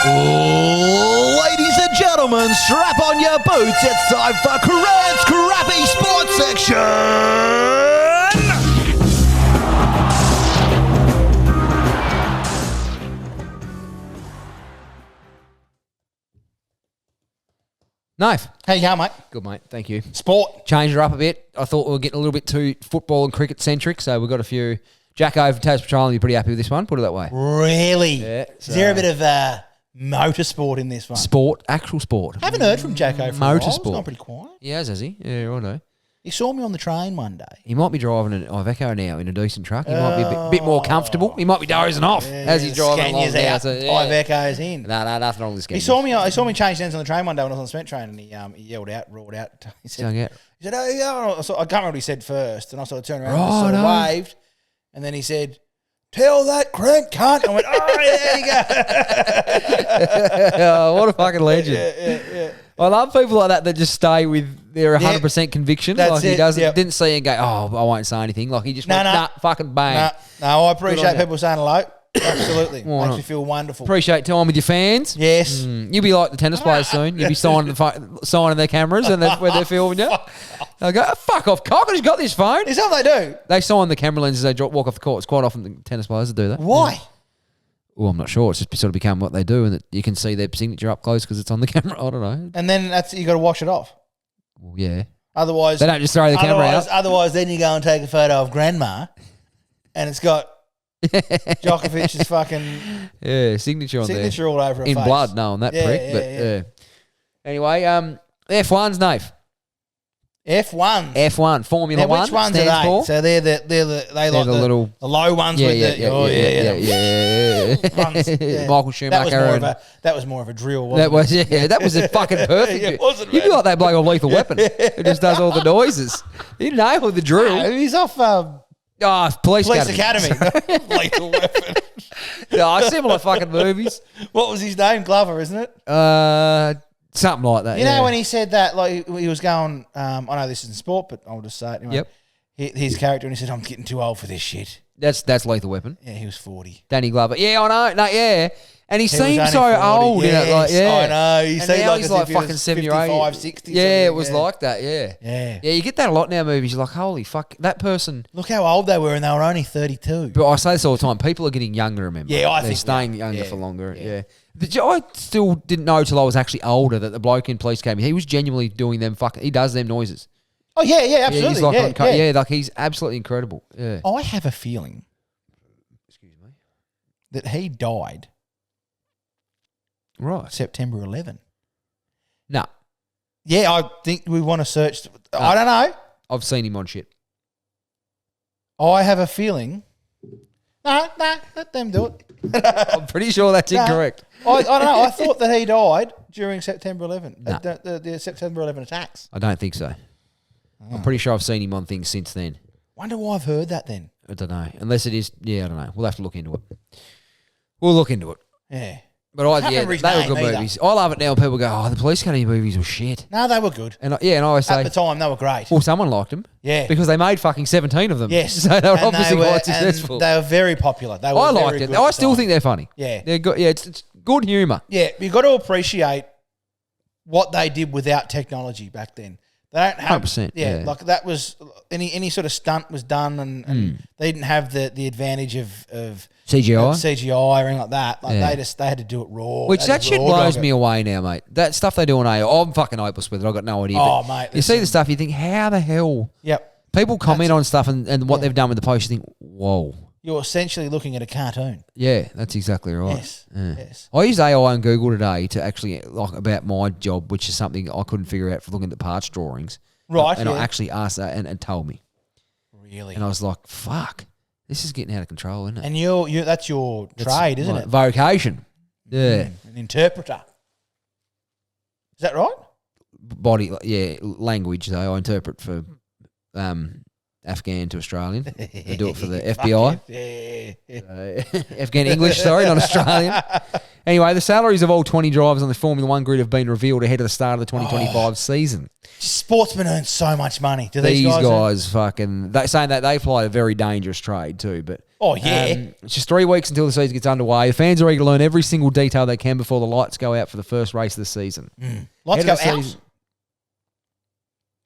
Ladies and gentlemen, strap on your boots. It's time for Crad's Crappy Sports Section. Knife. How you going, mate? Good, mate. Thank you. Sport. Changed her up a bit. I thought we were getting a little bit too football and cricket centric, so we've got a few. Jacko from Tasman Petroleum, you're pretty happy with this one, put it that way. Really? Yeah. Is there a bit of motorsport in this one? Sport, actual sport. Haven't heard from Jacko for a while. It's Motorsport. gone pretty quiet. Yeah, has he? Yeah, righto. He saw me on the train one day. He might be driving an Iveco now in a decent truck. He might be a bit more comfortable. He might be dozing off as he's driving along. Scania's out, So, Iveco's in. No, nothing wrong with this game. He saw me change hands on the train one day when I was on the cement train, and he yelled out, roared out. He said, "Oh yeah." So I can't remember what he said first, and I sort of turned around and sort of waved, and then he said, "Tell that crank cunt." I went, "Oh, there you go." Oh, what a fucking legend. Yeah. I love people like that just stay with their 100% conviction. That's like he it, doesn't didn't see it and go, "Oh, I won't say anything." Like he just went, nah, fucking bang. No, I appreciate people saying hello. Absolutely. Makes me feel wonderful. Appreciate time with your fans. Yes. You'll be like the tennis players soon. You'll be signing their cameras and when they're filming you. They'll go, fuck off, cock, I just got this phone. Is that what they do? They sign the camera lenses as they walk off the court. It's quite often the tennis players that do that. Why? Yeah. Well, I'm not sure. It's just sort of become what they do, and that you can see their signature up close because it's on the camera. I don't know. And then you got to wash it off. Well, yeah. Otherwise, they don't just throw the camera out. Otherwise, then you go and take a photo of grandma, and it's got Djokovic's fucking signature all over her in face. blood. No, on that prick. Yeah. Anyway, F1's Nave. F1 Formula now, One. Which ones stands are they? for? So they're the low ones with the Michael Schumacher. That was more of a drill. Wasn't that was a fucking perfect. Yeah, wasn't You'd be like that bloke on Lethal Weapon. Who just does all the noises. He nailed the drill. He's off. Police Academy. Lethal Weapon. Similar fucking movies. What was his name? Glover, isn't it? Something like that. You know when he said that, like he was going. I know this isn't sport, but I'll just say it anyway. Yep. His character, and he said, "I'm getting too old for this shit." That's Lethal Weapon. Yeah, he was 40. Danny Glover. Yeah, I know. No, yeah. And he seems so 40. old in it. Like, yeah. I know. He and now he's like fucking 70 or 80. 60. Yeah, it was like that. Yeah. Yeah. Yeah, you get that a lot now. Movies. You're like, holy fuck, that person. Look how old they were, and they were only 32. But I say this all the time. People are getting younger. Remember? Yeah, they're staying younger for longer. Yeah. But I still didn't know till I was actually older that the bloke in Police Academy, he was genuinely doing them fucking. He does them noises. Oh yeah, absolutely. Yeah, he's like like he's absolutely incredible. Yeah. I have a feeling. Excuse me. That he died. Right. September 11. No. Yeah, I think we want to search. I don't know. I've seen him on shit. I have a feeling. No, let them do it. I'm pretty sure that's incorrect. I don't know. I thought that he died during September 11. The September 11 attacks. I don't think so. I'm pretty sure I've seen him on things since then. Wonder why I've heard that then. I don't know. Unless it is, I don't know. We'll have to look into it. We'll look into it. Yeah. But they were good movies. I love it now when people go, oh, the Police Academy movies were shit. No, they were good. And I always say. At the time, they were great. Well, someone liked them. Yeah. Because they made fucking 17 of them. Yes. So they were obviously quite successful. They were very popular. They were I liked it. I still think they're funny. Yeah. They're good. Yeah, it's good humour. Yeah, you've got to appreciate what they did without technology back then. They don't have 100%. Yeah. Like that was any sort of stunt was done, and they didn't have the advantage of CGI or anything like that. Like they had to do it raw. Which that shit blows me away now, mate. That stuff they do on AI, I'm fucking hopeless with it. I've got no idea. Oh, mate, you see the stuff, you think, how the hell? Yep. People comment on stuff and what they've done with the post. You think, whoa. You're essentially looking at a cartoon. Yeah, that's exactly right. Yes. Yeah. Yes. I used AI on Google today to actually about my job, which is something I couldn't figure out for looking at the parts drawings. Right. And I actually asked that and told me. Really? And I was like, fuck, this is getting out of control, isn't it? And that's your trade, isn't it? Vocation. Yeah. An interpreter. Is that right? Language, though. I interpret for Afghan to Australian. They do it for the FBI. Afghan English, sorry, not Australian. Anyway, the salaries of all 20 drivers on the Formula One grid have been revealed ahead of the start of the 2025 season. Sportsmen earn so much money. Do these guys fucking... They're saying that they fly a very dangerous trade too, but Oh, yeah. It's just 3 weeks until the season gets underway. The fans are eager to learn every single detail they can before the lights go out for the first race of the season. Lights Head go of the out. season-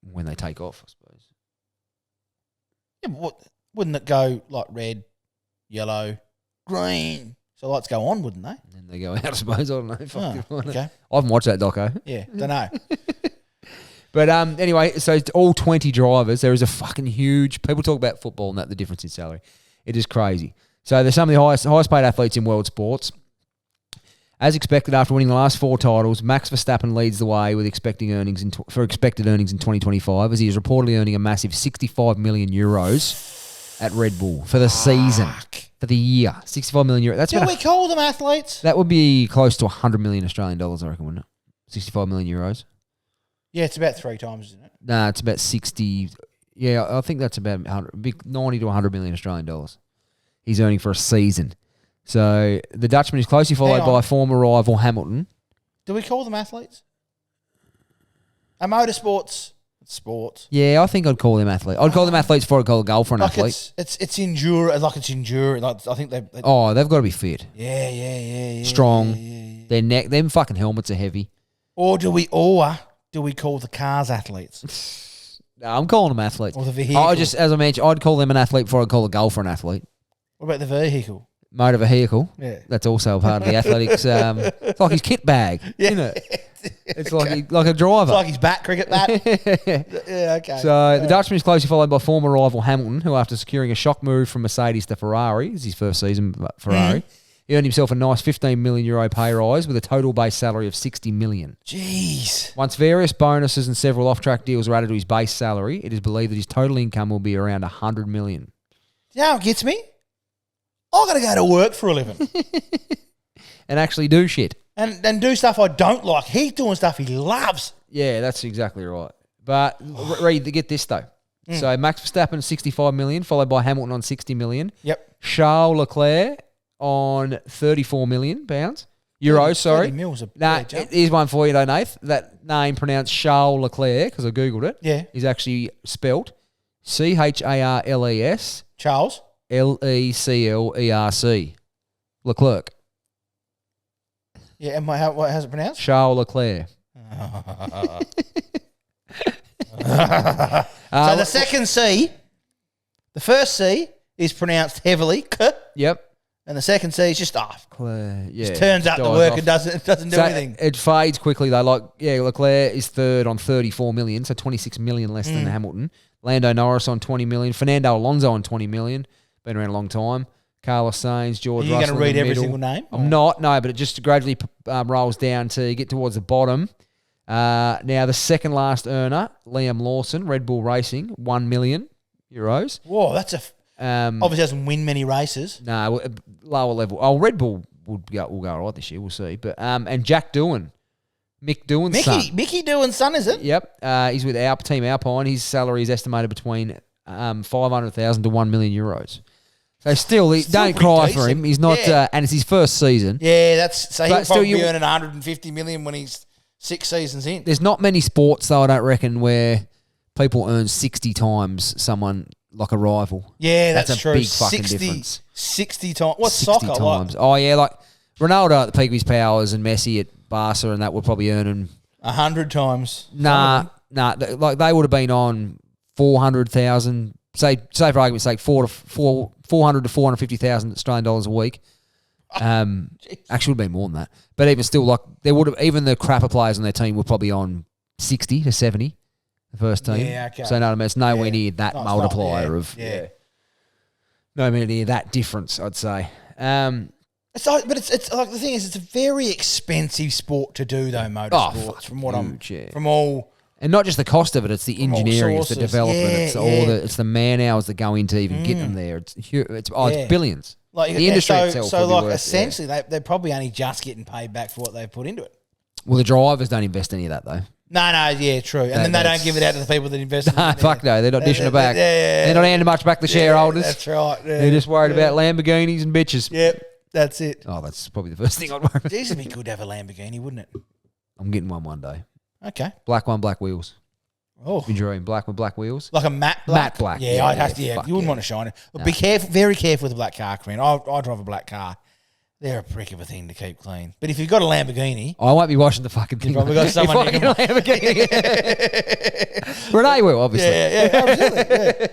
When they take off, I suppose. Yeah, but wouldn't it go like red, yellow, green? So lights go on, wouldn't they? And then they go out, I suppose. I don't know. Fuck Oh, it. okay. I haven't watched that doco. Yeah, don't know. But anyway, so it's all 20 drivers. There is a fucking huge... People talk about football and that the difference in salary. It is crazy. So there's some of the highest paid athletes in world sports. As expected, after winning the last 4 titles, Max Verstappen leads the way with expected earnings in 2025, as he is reportedly earning a massive 65 million euros at Red Bull for the season, for the year. 65 million euros. That's Do about we call them athletes? that would be close to 100 million Australian dollars, I reckon, wouldn't it? 65 million euros. Yeah, it's about 3 times, isn't it? Nah, it's about 60. Yeah, I think that's about 90 to 100 million Australian dollars he's earning for a season. So the Dutchman is closely followed Hang on. by former rival Hamilton. Do we call them athletes? A motorsports sports. Yeah, I think I'd call them athletes. I'd call them athletes before I'd call a golfer an Like athlete. it's endure like it's enduring. Like I think they Oh, they've got to be fit, yeah. strong. Yeah. Their neck, them fucking helmets are heavy. Or do we call the cars athletes No, I'm calling them athletes. or the vehicle? I just, as I mentioned, I'd call them an athlete before I'd call a golfer an athlete. What about the vehicle? Motor vehicle. Yeah. That's also a part of the athletics. It's like his kit bag, isn't it? It's like a driver. It's like his bat, cricket bat. Yeah, okay. So the Dutchman is closely followed by former rival Hamilton, who after securing a shock move from Mercedes to Ferrari, it's his first season at Ferrari, he earned himself a nice 15 million euro pay rise with a total base salary of 60 million. Jeez. Once various bonuses and several off-track deals are added to his base salary, it is believed that his total income will be around 100 million. You know how it gets me? I got to go to work for a living And actually do shit. and do stuff I don't like. He's doing stuff he loves. Yeah, that's exactly right. But Reed, get this though. So Max Verstappen 65 million, followed by Hamilton on 60 million. Yep. Charles Leclerc on 34 million pounds. Euros, sorry. 30 mils a Nah, yeah, jump. here's one for you though, Nath. That name pronounced Charles Leclerc, because I Googled it, Yeah. is actually spelt Charles Charles. Leclerc. Leclerc. Yeah, and how's it pronounced? Charles Leclerc. So the second C, the first C is pronounced heavily, K, Yep. and the second C is just off. Leclerc, yeah. Just turns up to dies work off. and doesn't do So anything. it fades quickly though. Like, yeah, Leclerc is third on 34 million, so 26 million less than Hamilton. Lando Norris on 20 million. Fernando Alonso on 20 million. Been around a long time. Carlos Sainz, Are George you Russell. going to read in the every middle. single name? I'm not, no, but it just gradually rolls down to get towards the bottom. Now, the second last earner, Liam Lawson, Red Bull Racing, 1 million euros. Whoa, that's obviously doesn't win many races. No, lower level. Oh, Red Bull will go all right this year. We'll see. But and Jack Doohan, Mick Doohan's son. Mickey Doohan's son, is it? Yep, he's with Team Alpine. His salary is estimated between 500,000 to 1 million euros. So still don't pretty cry for decent. him. He's not, Yeah. And it's his first season. Yeah, that's so But he'll still probably you- be earning 150 million when he's 6 seasons in. There's not many sports though, I don't reckon, where people earn 60 times someone like a rival. Yeah, That's that's a true. big fucking difference. 60 times. What's 60 soccer times. like? Oh yeah, like Ronaldo at the peak of his powers and Messi at Barca, and that were probably earning 100 times. Nah, like they would have been on 400,000. Say for argument's sake, 400 to 450,000 Australian dollars a week. Actually, would have been more than that. But even still, like there would have even the crapper players on their team were probably on 60 to 70. The first team. Yeah, okay. So no, I mean, it's nowhere Yeah. near that No, it's not, multiplier yeah, of yeah. nowhere near that difference. I'd say. It's like, but it's like the thing is, it's a very expensive sport to do though. Motorsports, fuck, from what huge, yeah. from all. And not just the cost of it; it's the all engineering, it's the sources. development, Yeah, it's all yeah. it's the man hours that go into even getting them there. It's Yeah. it's billions. Like The industry so, itself so would be like worth- essentially, they're probably only just getting paid back for what they've put into it. Well, the drivers don't invest any of that though. No, yeah, true. And then they that's- don't give it out to the people that invest. in Nah, it. fuck no, they're not dishing it back. Yeah, They're not handing much back to shareholders. That's right. Yeah, They're just worried about Lamborghinis and bitches. Yep, that's it. Oh, that's probably the first thing I'd worry about. Jeez, it'd be good to have a Lamborghini, wouldn't it? I'm getting one day. Okay. Black one, black wheels. Oh, Enduring black with black wheels. like a matte black. Matte black. Yeah, Yeah, I'd have yeah, to. Yeah, fuck you wouldn't yeah. want to shine it. But be careful, very careful with a black car, Corinne. I drive a black car. They're a prick of a thing to keep clean. But if you've got a Lamborghini, I won't be washing the fucking thing. probably got someone If I you get a Lamborghini. Renee will, obviously. yeah, absolutely. Yeah.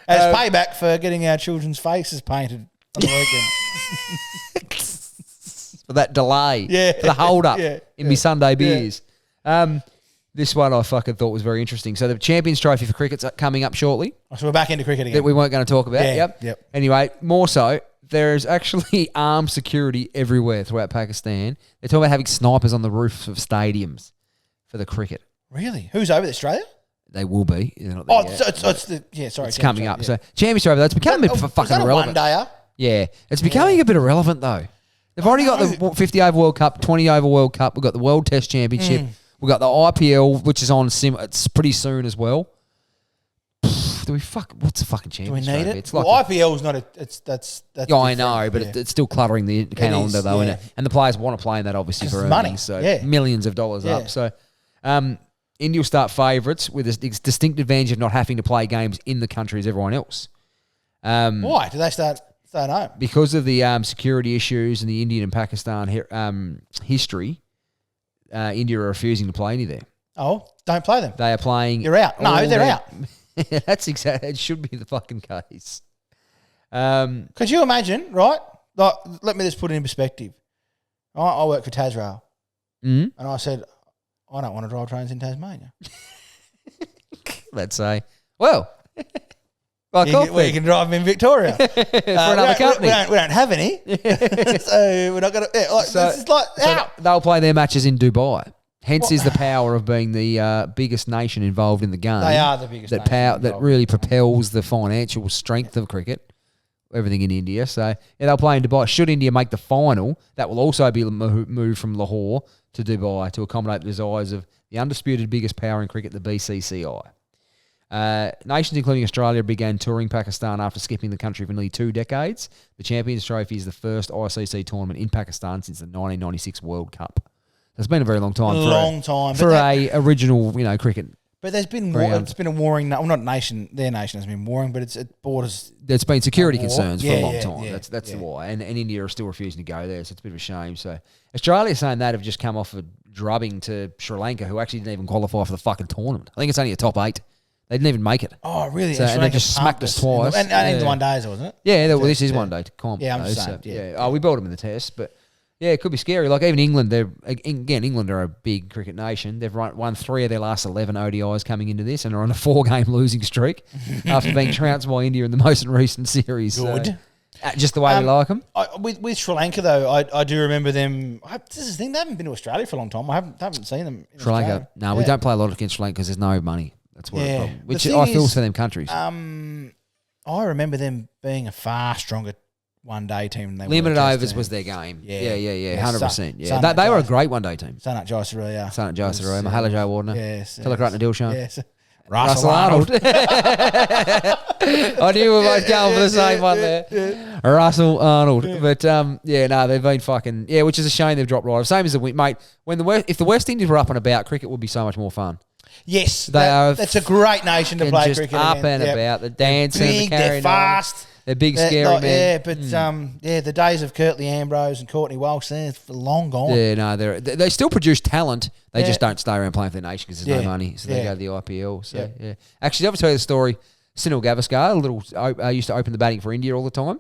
As payback for getting our children's faces painted on the weekend. For that delay. Yeah. For the hold up Yeah. in my Sunday beers. This one I fucking thought was very interesting. So the Champions Trophy for cricket's coming up shortly So we're back into cricket again. that we weren't going to talk about. Yeah, Yep. yep. Anyway, more so, there's actually armed security everywhere throughout Pakistan. They're talking about having snipers on the roofs of stadiums for the cricket. Really? Who's over there? Australia? They will be. They're not there Oh, yet. so it's the sorry. It's coming up. So Champions Trophy, that's becoming a bit fucking One irrelevant. dayer. Yeah, it's becoming a bit irrelevant though. They've already got the 50 over World Cup, 20 over World Cup. We've got the World Test Championship. We've got the IPL, which is on it's pretty soon as well. Do we what's the fucking Do we Champions need Trophy? it? It's like Well, IPL's not a. That's. yeah, I know, but it's still cluttering the calendar is, though, yeah. isn't it? And the players want to play in that obviously 'Cause for it's money, earnings, so yeah. millions of dollars Yeah. up. So India will start favourites with this distinct advantage of not having to play games in the country as everyone else. Why do they start home? Because of the security issues and the Indian and Pakistan history, India are refusing to play any there. Oh, don't play them. They are playing. You're out. No, all they're their- out. That's exactly. It should be the fucking case. Could you imagine? Right. Like, let me just put it in perspective. I work for Tasrail, and I said, I don't want to drive trains in Tasmania. Let's say, well, well, You can drive them in Victoria for another company. We don't have any, so we're not going to. Yeah, like, So- this is like So out. they'll play their matches in Dubai. Hence is the power of being the biggest nation involved in the game. They are the biggest. That nation that involved. really propels the financial strength of cricket. Everything in India. So yeah, they'll play in Dubai. Should India make the final, that will also be moved from Lahore to Dubai to accommodate the desires of the undisputed biggest power in cricket, the BCCI. Nations including Australia began touring Pakistan after skipping the country for nearly 2 decades. The Champions Trophy is the first ICC tournament in Pakistan since the 1996 World Cup. It's been a very long time for a original, cricket. But there's been ground. it's been a warring. Well, not nation. Their nation has been warring, but it borders. There's been security war. concerns for Yeah, a long yeah, time. yeah, That's yeah. why. And India are still refusing to go there, so it's a bit of a shame. So Australia saying that have just come off a drubbing to Sri Lanka, who actually didn't even qualify for the fucking tournament. I think it's only a top 8. They didn't even make it. Oh, really? So, and they just smacked us twice. And Yeah. the 1 days, wasn't it? Yeah, well, this is one day to comp. Yeah, I'm though, just so, saying, yeah. Oh, we built them in the test, but yeah, it could be scary. Like even England, England are a big cricket nation. They've won 3 of their last 11 ODIs coming into this, and are on a 4-game losing streak after being trounced by India in the most recent series. Good. So, just the way we like them. With Sri Lanka though, I do remember them. This is the thing; they haven't been to Australia for a long time. I haven't seen them. In Sri Lanka. Australia. No, we don't play a lot against Sri Lanka because there's no money. That's what Yeah. the problem. The Which thing I feel is, for them countries. I remember them being a far stronger one-day team than they Limited were. overs was their game. Yeah. Yeah, 100%. Yeah, Sun- they were a great one-day team. Sanat Jayasuriya. Sanat Jayasuriya, Mahela Joe Wardner, Yes. Tilakratna Dilshan. Yes. Russell Arnold. I knew we were both going for the same one there. Russell Arnold. But they've been fucking which is a shame they've dropped right. Same as the mate. If the West Indies were up and about, cricket would be so much more fun. Yes, They that's a great nation to And play just cricket up against. and Yep. about, the dancing, the Big, carrying they're on. fast. They're big, scary like, men. Yeah, but the days of Curtly Ambrose and Courtney Walsh, they're long gone. Yeah, no, they still produce talent. They Yeah. just don't stay around playing for their nation because there's Yeah. no money. So they Yeah. go to the IPL. So Yeah. yeah. Actually, I've tell you the story. Sunil Gavaskar, used to open the batting for India all the time.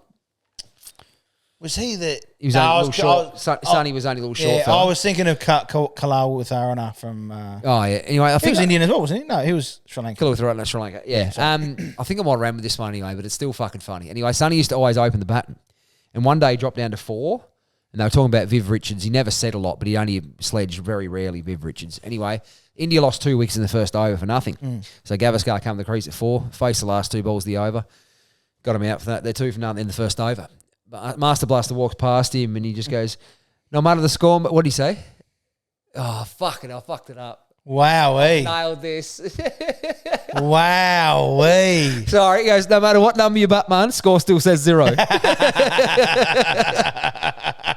Was he the? He was No, only I a little short. Sonny was only a little short. Yeah, fella. I was thinking of Kalal with Arana from. Oh yeah. Anyway, I He think was Indian as well, wasn't he? No, he was Sri Lankan. Killer with the right Sri Lanka. Yeah. I think I might remember this one anyway, but it's still fucking funny. Anyway, Sonny used to always open the baton, and one day he dropped down to 4, and they were talking about Viv Richards. He never said a lot, but he only sledged very rarely Viv Richards. Anyway, India lost 2 wickets in the first over for nothing. So Gavaskar came to the crease at 4, faced the last 2 balls of the over, got him out for that. They're 2 for nothing in the first over. But Master Blaster walks past him and he just goes, "No matter the score," but what did he say? Oh, fuck it, I fucked it up. Wowee. Nailed this. Wowee. Sorry, he goes, "No matter what number you bat, man, score still says 0.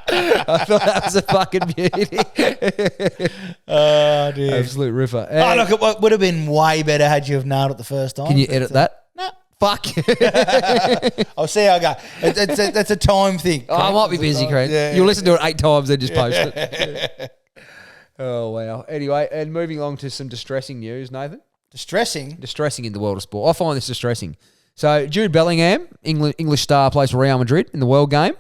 I I thought that was a fucking beauty. Oh, dear. Absolute ripper. Oh, look, it would have been way better had you have nailed it the first time. Can you edit that? No. Fuck. I'll see how I go. That's a time thing. Oh, I might be busy, Craig. Yeah. You'll listen to it 8 times and just post it. Oh, wow. Anyway, and moving along to some distressing news, Nathan. Distressing? Distressing in the world of sport. I find this distressing. So, Jude Bellingham, English star, plays for Real Madrid in the World Game.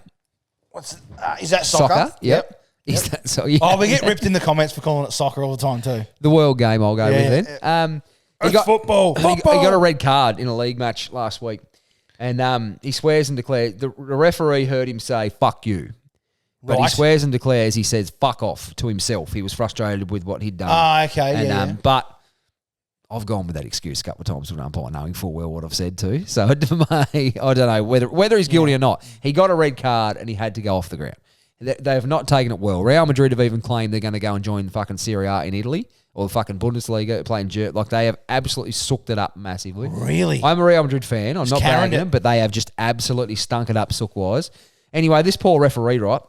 Is that soccer? Yep. Is that so? Yeah. Oh, we get ripped in the comments for calling it soccer all the time too. The World Game, I'll go with then. It's football. He got a red card in a league match last week. And he swears and declares, the referee heard him say, fuck you. But he swears and declares, he says, fuck off to himself. He was frustrated with what he'd done. Oh, okay. And, But I've gone with that excuse a couple of times with an umpire knowing full well what I've said too. So I don't know whether he's guilty or not. He got a red card and he had to go off the ground. They have not taken it well. Real Madrid have even claimed they're going to go and join the fucking Serie A in Italy or the fucking Bundesliga playing jerk. Like they have absolutely sucked it up massively. Really? I'm a Real Madrid fan. I'm not bagging them, but they have just absolutely stunk it up sook-wise. Anyway, this poor referee, right,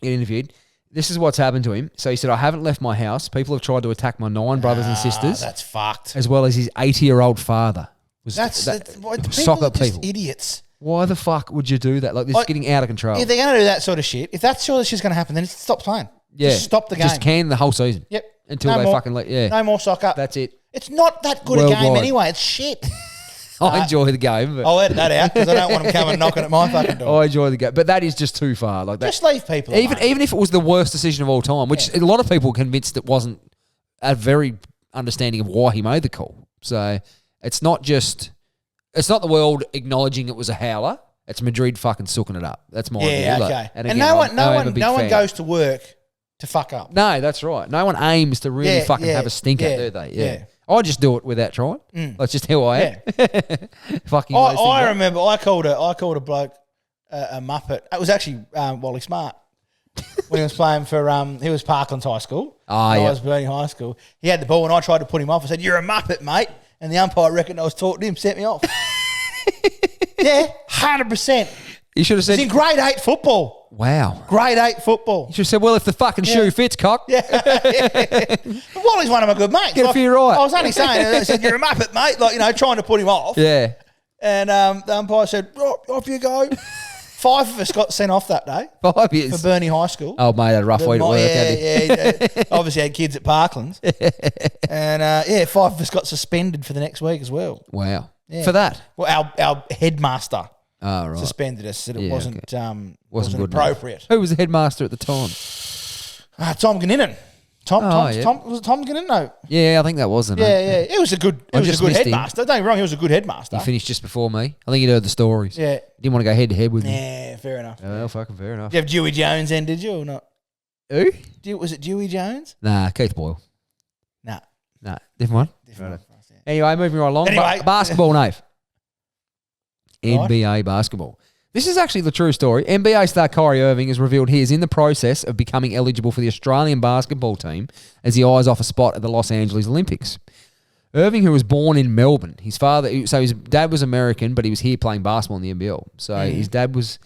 get interviewed. This is what's happened to him. So he said, I haven't left my house. People have tried to attack my 9 brothers and sisters. That's fucked. As well as his 80-year-old father. Soccer people. Idiots. Why the fuck would you do that? Like, this is getting out of control. If they're going to do that sort of shit, if that's sure that shit's going to happen, then stop playing. Yeah. Just stop the game. Just can the whole season. Yep. Until they fucking let, No more soccer. That's it. It's not that good a game anyway. It's shit. I enjoy the game. But I'll edit that out because I don't want them coming knocking at my fucking door. I enjoy the game. But that is just too far. Like that. Just leave people even if it was the worst decision of all time, which a lot of people were convinced it wasn't a very understanding of why he made the call. So it's not the world acknowledging it was a howler. It's Madrid fucking sooking it up. That's my view. Yeah, okay. Like, and no one goes to work to fuck up. No, that's right. No one aims to really fucking have a stinker, do they? Yeah. I just do it without trying. That's just how I am. Fucking. I remember I called a bloke a muppet. It was actually Wally Smart when he was playing for he was Parklands High School. I was Burnie High School. He had the ball and I tried to put him off. I said, "You're a muppet, mate." And the umpire reckoned I was talking to him, sent me off. Yeah, 100%. You should have said it's in grade 8 football. Wow. Grade 8 football. You should have said, well, if the fucking shoe fits, cock. Yeah. But Wally's one of my good mates. Get a few right. I was only saying, I said, you're a muppet, mate. Like, trying to put him off. Yeah. And the umpire said, right, off you go. 5 of us got sent off that day. 5 years. For Burnie High School. Oh, mate, a rough way to work. Yeah. Obviously had kids at Parklands. And 5 of us got suspended for the next week as well. Wow. Yeah. For that? Well, our headmaster suspended us. Said it wasn't good appropriate. Enough. Who was the headmaster at the time? Tom Ganninnon. Was it Tom Ganninnon? No. Yeah, I think that wasn't. Yeah. It was a good headmaster. Don't get me wrong, he was a good headmaster. He finished just before me. I think he'd heard the stories. Yeah. Didn't want to go head to head with me. Yeah, fair enough. Well, fucking fair enough. Did you have Dewey Jones then, did you, or not? Who? Was it Dewey Jones? Nah, Keith Boyle. Nah, different one. Anyway, moving right along. Basketball, Nave. NBA basketball. This is actually the true story. NBA star Kyrie Irving has revealed he is in the process of becoming eligible for the Australian basketball team as he eyes off a spot at the Los Angeles Olympics. Irving, who was born in Melbourne, his dad was American, but he was here playing basketball in the NBL. So his dad was...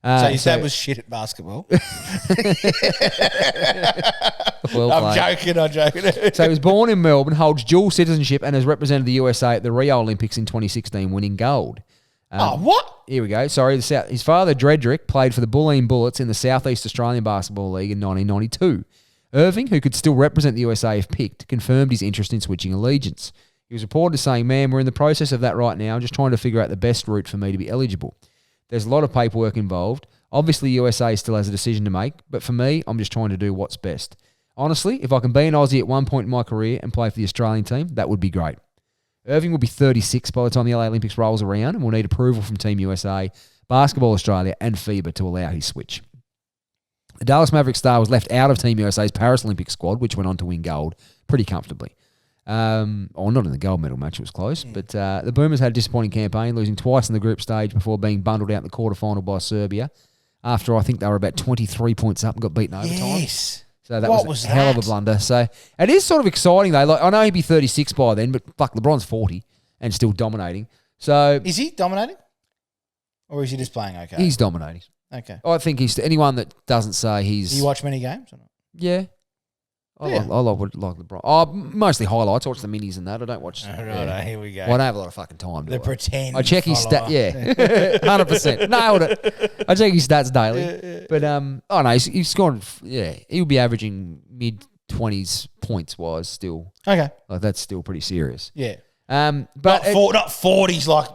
dad was shit at basketball. I'm joking. So he was born in Melbourne, holds dual citizenship, and has represented the USA at the Rio Olympics in 2016, winning gold. What? Here we go. Sorry. His father, Dredrick, played for the Bulleen Bullets in the Southeast Australian Basketball League in 1992. Irving, who could still represent the USA if picked, confirmed his interest in switching allegiance. He was reported as saying, "Man, we're in the process of that right now, just trying to figure out the best route for me to be eligible. There's a lot of paperwork involved. Obviously, USA still has a decision to make, but for me, I'm just trying to do what's best. Honestly, if I can be an Aussie at one point in my career and play for the Australian team, that would be great." Irving will be 36 by the time the LA Olympics rolls around and will need approval from Team USA, Basketball Australia and FIBA to allow his switch. The Dallas Mavericks star was left out of Team USA's Paris Olympic squad, which went on to win gold pretty comfortably. Not in the gold medal match, it was close. But the Boomers had a disappointing campaign, losing twice in the group stage before being bundled out in the quarterfinal by Serbia after I think they were about 23 points up and got beaten overtime. Yes. So that was a hell of a blunder. So it is sort of exciting though. Like I know he'd be 36 by then, but fuck, LeBron's 40 and still dominating. So is he dominating, or is he just playing okay? He's dominating. Okay. I think he's anyone that doesn't say Do he's you watch many games or not? yeah. I like LeBron. Oh, mostly highlights. I watch the minis and that. I don't watch. Here we go. Well, I don't have a lot of fucking time. The pretend. I check his follower. stat. Yeah, 100%. Nailed it. I check his stats daily. But oh no, he's scoring. Yeah, he'll be averaging mid-20s points wise. Still, Okay. like that's still pretty serious. Yeah. But Not 40s like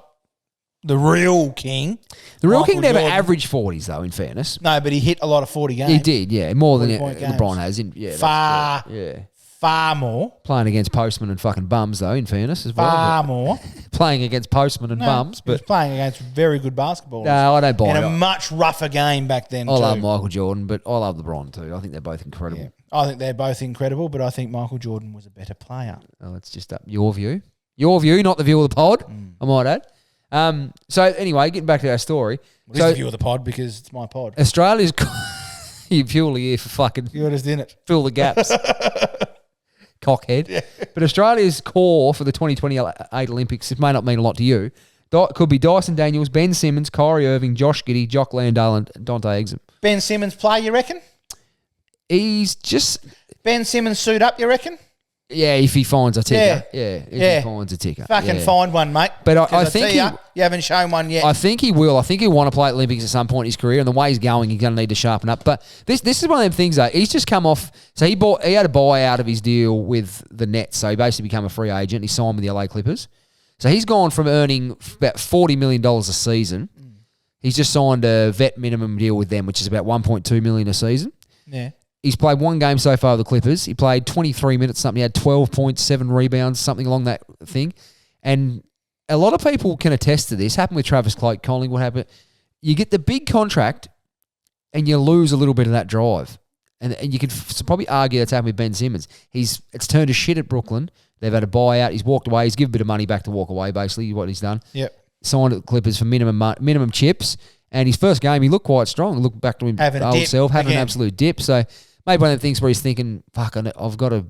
the real king. the real Michael king never Jordan. averaged 40s though. In fairness, No, but he hit a lot of 40 games. he did. Yeah, more than 40-point LeBron games. has. That's Far. correct. Yeah. Far more. Playing against postmen and fucking bums, though, in fairness, as well. Far more. Playing against postmen and bums, He was but playing against very good basketball. no, I don't buy In it. a much rougher game back then, I too. love Michael Jordan, but I love LeBron too. I think they're both incredible. Yeah. I think they're both incredible, but I think Michael Jordan was a better player. Oh, it's just your view. Your view, not the view of the pod, I might add. So anyway, getting back to our story. Well, this is the view of the pod because it's my pod. Australia's you're purely here for fucking You're just in it. fill the gaps. Cockhead. Yeah. But Australia's core for the 2028 Olympics, it may not mean a lot to you. Could be Dyson Daniels, Ben Simmons, Kyrie Irving, Josh Giddey, Jock Landale, and Dante Exum. Ben Simmons play, you reckon? He's just, Ben Simmons suit up, you reckon? yeah, if he finds a ticker. Yeah. Yeah, if Yeah. he finds a ticker. Fucking yeah. find one, mate. But I 'Cause think tell ya, you haven't shown one yet. I think he will. I think he'll want to play at Olympics at some point in his career, and the way he's going, he's going to need to sharpen up. But this is one of them things, though. He's just come off. So he had a buy out of his deal with the Nets, so he basically became a free agent. He signed with the LA Clippers. So he's gone from earning about $40 million a season. He's just signed a vet minimum deal with them, which is about $1.2 million a season. yeah. He's played one game so far with the Clippers. He played 23 minutes, something. He had 12 points, 7 rebounds, something along that thing. And a lot of people can attest to this. Happened with Travis Collingwood. What happened? You get the big contract and you lose a little bit of that drive. And you could probably argue that's happened with Ben Simmons. It's turned to shit at Brooklyn. They've had a buyout. He's walked away. He's given a bit of money back to walk away, basically, what he's done. Yep. Signed at the Clippers for minimum chips. And his first game, he looked quite strong. He looked back to him Having a old dip self, having again. an absolute dip. So maybe one of the things where he's thinking, fuck, I've got a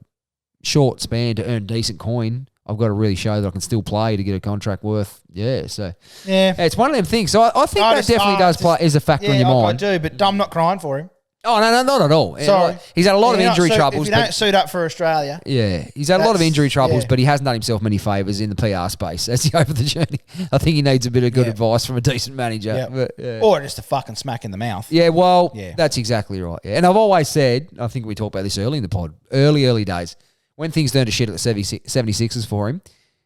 short span to earn decent coin. I've got to really show that I can still play to get a contract worth. Yeah, so Yeah. it's one of them things. So I think that definitely does play as a factor in your I mind. do, but I'm not crying for him. Oh, no, not at all. Sorry. He's had a lot of injury troubles. If you but- don't suit up for Australia, Yeah, he's had a lot of That's- injury troubles, yeah. but he hasn't done himself many favours in the PR space as he over the journey. I think he needs a bit of good Yeah. advice from a decent manager. yeah. But, yeah. Or just a fucking smack in the mouth. Yeah, well, Yeah. that's exactly right. Yeah. And I've always said, I think we talked about this early in the pod, early days, when things turned to shit at the 76ers for him,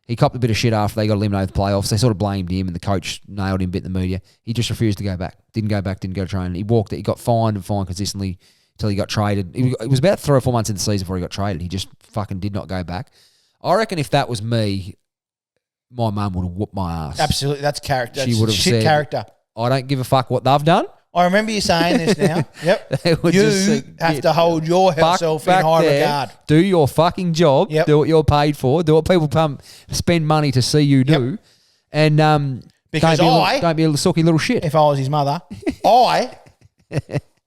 he copped a bit of shit after they got eliminated in the playoffs. They sort of blamed him and the coach nailed him a bit in the media. He just refused to go back. Didn't go back, didn't go to training. He walked it. He got fined and fined consistently until he got traded. It was about 3 or 4 months in the season before he got traded. He just fucking did not go back. I reckon if that was me, my mum would have whooped my ass. Absolutely. That's character. She That's would have shit said- character. I don't give a fuck what they've done. I remember you saying this now. Yep. They would You just have get to hold yourself in back high there, regard. Do your fucking job. Yep. Do what you're paid for. Do what people spend money to see you do. And Because don't be a sucky little shit. If I was his mother, I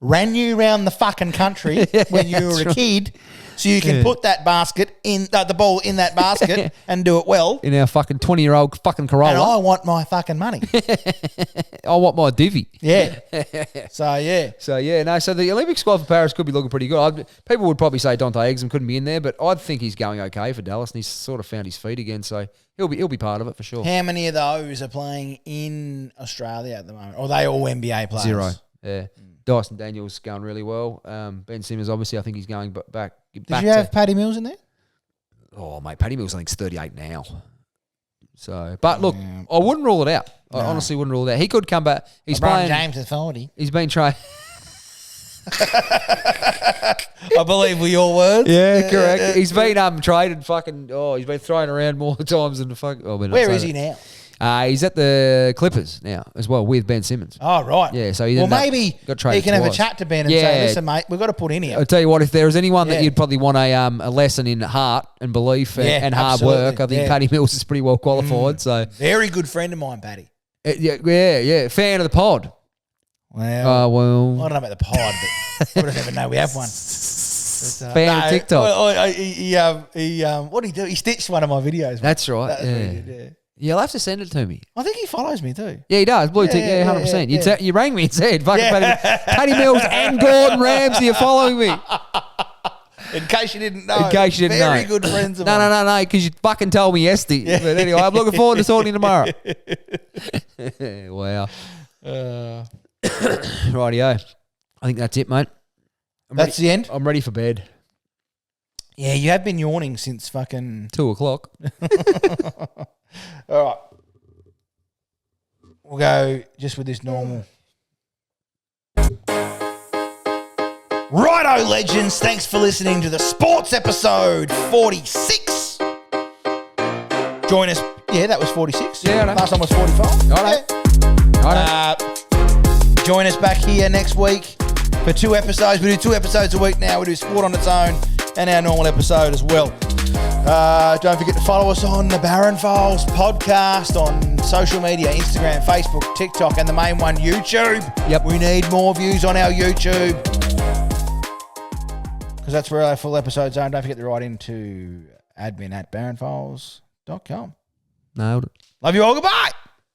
ran you around the fucking country when you were a kid so you can put that basket in, the ball in that basket and do it well. In our fucking 20-year-old fucking And Corolla. I want my fucking money. I want my divvy. Yeah. So, yeah. So, yeah, no. So, the Olympic squad for Paris could be looking pretty good. People would probably say Dante Exum couldn't be in there, but I think he's going okay for Dallas, and he's sort of found his feet again. So, he'll be part of it for sure. How many of those are playing in Australia at the moment? Or are they all NBA players? 0. Yeah. Dyson Daniels going really well. Ben Simmons, obviously, I think he's going back. Did you have Paddy Mills in there? Oh, mate, Paddy Mills, I think, is 38 now. So, but look, I wouldn't rule it out. I honestly wouldn't rule it out. He could come back. He's LeBron playing. James is 40. He's been trying. I believe were your words. Yeah, correct. He's been traded. Fucking. Oh, he's been thrown around more times than the fuck. Oh, Where is he now? He's at the Clippers now as well with Ben Simmons. Oh, right. Yeah, so he well, ended up- maybe got traded he can have a twice. chat to Ben and Yeah. say, listen, mate, we've got to put in here. I'll tell you what, if there was anyone that Yeah. you'd probably want a lesson in heart and belief and, Yeah, and hard absolutely. work, I think Yeah. Paddy Mills is pretty well qualified. So, Very good friend of mine, Paddy. yeah. Fan of the pod. Well, Oh, I well. don't know about the pod, but we don't even know we have one. But, Fan of TikTok. What did he do? He stitched one of my videos. mate. That's right. That's yeah. pretty good, You'll have to send it to me. I think he follows me too. Yeah, he does. Blue tick. Yeah, 100%. You rang me and said, fucking Paddy Mills and Gordon Ramsay are following me. In case you didn't know. Very good friends of mine. No, because you fucking told me yesterday. But anyway, I'm looking forward to talking to you tomorrow. Wow. Rightio. I think that's it, mate. That's the end? I'm ready for bed. Yeah, you have been yawning since fucking 2 o'clock. All right. We'll go just with this normal. Righto, legends. Thanks for listening to the sports episode 46. Join us. Yeah, that was 46. Yeah, I know. Last time was 45. Join us back here next week for 2 episodes. We do 2 episodes a week now. We do sport on its own and our normal episode as well. Don't forget to follow us on the Barron Files podcast on social media, Instagram, Facebook, TikTok, and the main one, YouTube. Yep. We need more views on our YouTube because that's where our full episodes are. And don't forget to write into admin@barronfiles.com. Nailed it. Love you all. Goodbye.